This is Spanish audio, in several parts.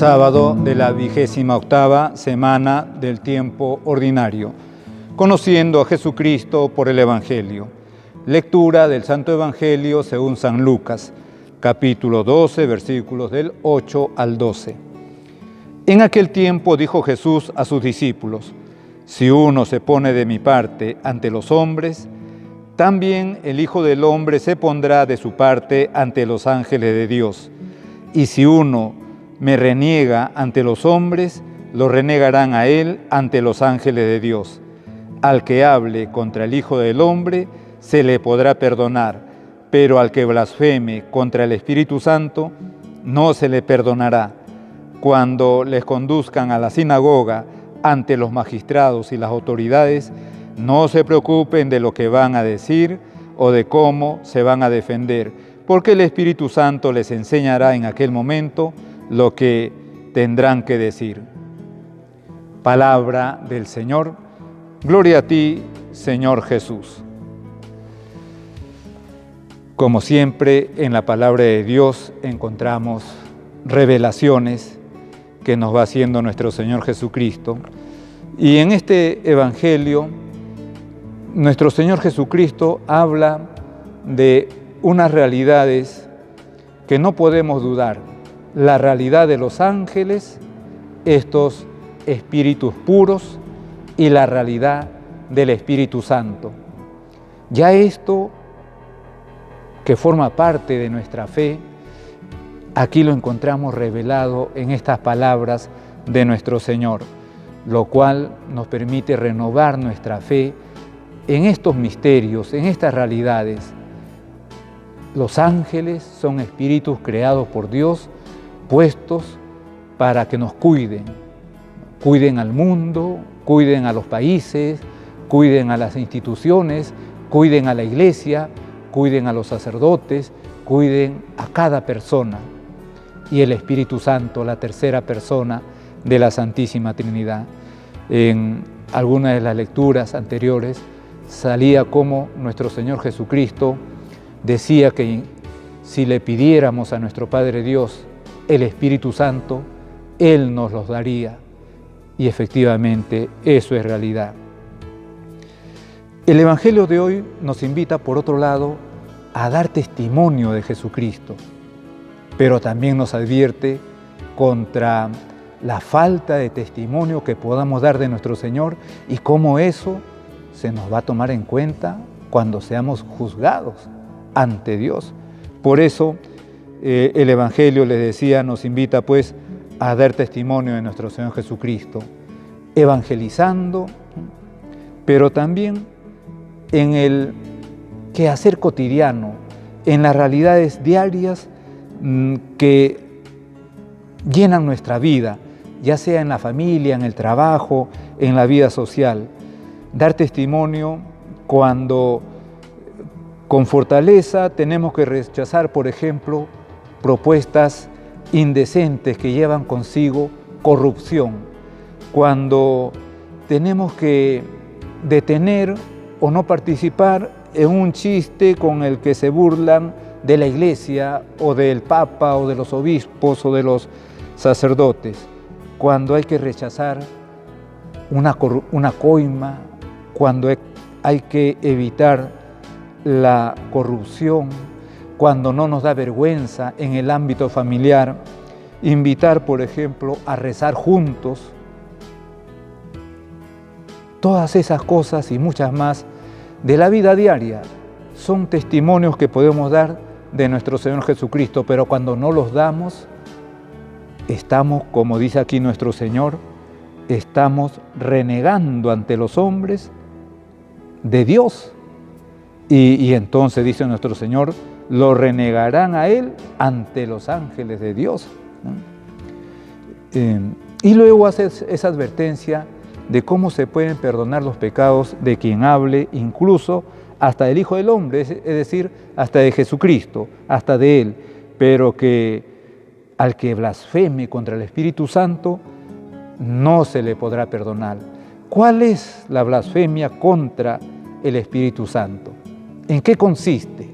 Sábado de la 28ª semana del tiempo ordinario. Conociendo a Jesucristo por el Evangelio. Lectura del Santo Evangelio según San Lucas, capítulo 12, versículos del 8 al 12. En aquel tiempo dijo Jesús a sus discípulos: si uno se pone de mi parte ante los hombres, también el Hijo del Hombre se pondrá de su parte ante los ángeles de Dios. Y si uno me reniega ante los hombres, lo renegarán a él ante los ángeles de Dios. Al que hable contra el Hijo del Hombre, se le podrá perdonar, pero al que blasfeme contra el Espíritu Santo, no se le perdonará. Cuando les conduzcan a la sinagoga ante los magistrados y las autoridades, no se preocupen de lo que van a decir o de cómo se van a defender, porque el Espíritu Santo les enseñará en aquel momento lo que tendrán que decir. Palabra del Señor. Gloria a ti, Señor Jesús. Como siempre, en la palabra de Dios encontramos revelaciones que nos va haciendo nuestro Señor Jesucristo. Y en este Evangelio, nuestro Señor Jesucristo habla de unas realidades que no podemos dudar. La realidad de los ángeles, estos espíritus puros, y la realidad del Espíritu Santo. Ya esto, que forma parte de nuestra fe, aquí lo encontramos revelado en estas palabras de nuestro Señor, lo cual nos permite renovar nuestra fe en estos misterios, en estas realidades. Los ángeles son espíritus creados por Dios, puestos para que nos cuiden al mundo, cuiden a los países, cuiden a las instituciones, cuiden a la iglesia, cuiden a los sacerdotes, cuiden a cada persona. Y el Espíritu Santo, la tercera persona de la Santísima Trinidad. En algunas de las lecturas anteriores salía como nuestro Señor Jesucristo decía que si le pidiéramos a nuestro Padre Dios el Espíritu Santo, Él nos los daría. Y efectivamente eso es realidad. El Evangelio de hoy nos invita, por otro lado, a dar testimonio de Jesucristo, pero también nos advierte contra la falta de testimonio que podamos dar de nuestro Señor y cómo eso se nos va a tomar en cuenta cuando seamos juzgados ante Dios. Por eso el Evangelio, les decía, nos invita pues a dar testimonio de nuestro Señor Jesucristo, evangelizando, pero también en el quehacer cotidiano, en las realidades diarias que llenan nuestra vida, ya sea en la familia, en el trabajo, en la vida social. Dar testimonio cuando con fortaleza tenemos que rechazar, por ejemplo, propuestas indecentes que llevan consigo corrupción, cuando tenemos que detener o no participar en un chiste con el que se burlan de la iglesia o del Papa o de los obispos o de los sacerdotes, cuando hay que rechazar una coima, cuando hay que evitar la corrupción, cuando no nos da vergüenza en el ámbito familiar, invitar, por ejemplo, a rezar juntos. Todas esas cosas y muchas más de la vida diaria son testimonios que podemos dar de nuestro Señor Jesucristo, pero cuando no los damos, estamos, como dice aquí nuestro Señor, estamos renegando ante los hombres de Dios. Y entonces, dice nuestro Señor, lo renegarán a Él ante los ángeles de Dios. Y luego hace esa advertencia de cómo se pueden perdonar los pecados de quien hable, incluso hasta del Hijo del Hombre, es decir, hasta de Jesucristo, hasta de Él, pero que al que blasfeme contra el Espíritu Santo no se le podrá perdonar. ¿Cuál es la blasfemia contra el Espíritu Santo? ¿En qué consiste?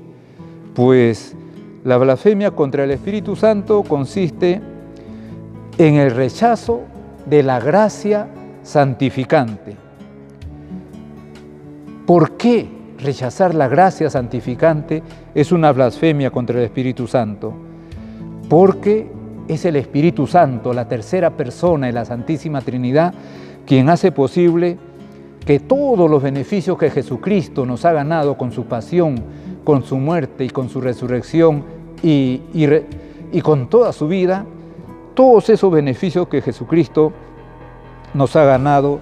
Pues la blasfemia contra el Espíritu Santo consiste en el rechazo de la gracia santificante. ¿Por qué rechazar la gracia santificante es una blasfemia contra el Espíritu Santo? Porque es el Espíritu Santo, la tercera persona de la Santísima Trinidad, quien hace posible que todos los beneficios que Jesucristo nos ha ganado con su pasión, con su muerte y con su resurrección y con toda su vida, todos esos beneficios que Jesucristo nos ha ganado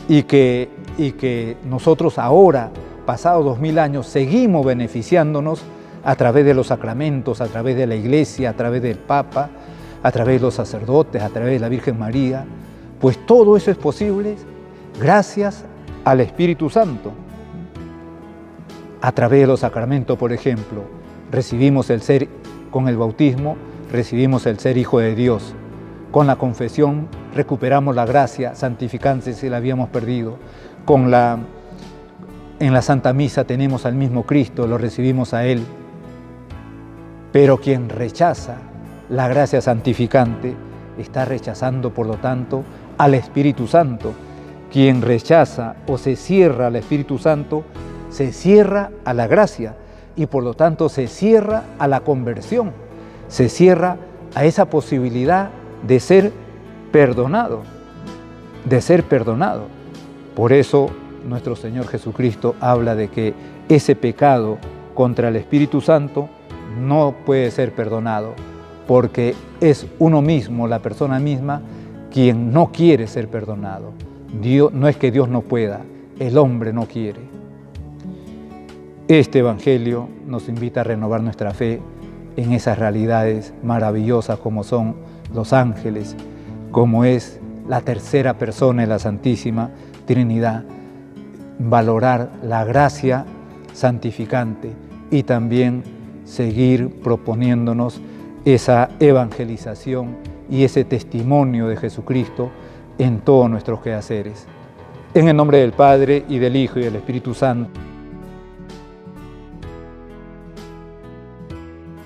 y que nosotros ahora, pasados 2000 años, seguimos beneficiándonos a través de los sacramentos, a través de la Iglesia, a través del Papa, a través de los sacerdotes, a través de la Virgen María, pues todo eso es posible gracias al Espíritu Santo. A través de los sacramentos, por ejemplo, recibimos el ser, con el bautismo, recibimos el ser hijo de Dios. Con la confesión recuperamos la gracia santificante si la habíamos perdido. En la Santa Misa tenemos al mismo Cristo, lo recibimos a Él. Pero quien rechaza la gracia santificante está rechazando, por lo tanto, al Espíritu Santo. Quien rechaza o se cierra al Espíritu Santo, se cierra a la gracia y por lo tanto se cierra a la conversión, se cierra a esa posibilidad de ser perdonado, Por eso nuestro Señor Jesucristo habla de que ese pecado contra el Espíritu Santo no puede ser perdonado, porque es uno mismo, la persona misma, quien no quiere ser perdonado. No es que Dios no pueda, el hombre no quiere. Este Evangelio nos invita a renovar nuestra fe en esas realidades maravillosas como son los ángeles, como es la tercera persona de la Santísima Trinidad, valorar la gracia santificante y también seguir proponiéndonos esa evangelización y ese testimonio de Jesucristo en todos nuestros quehaceres. En el nombre del Padre, y del Hijo, y del Espíritu Santo.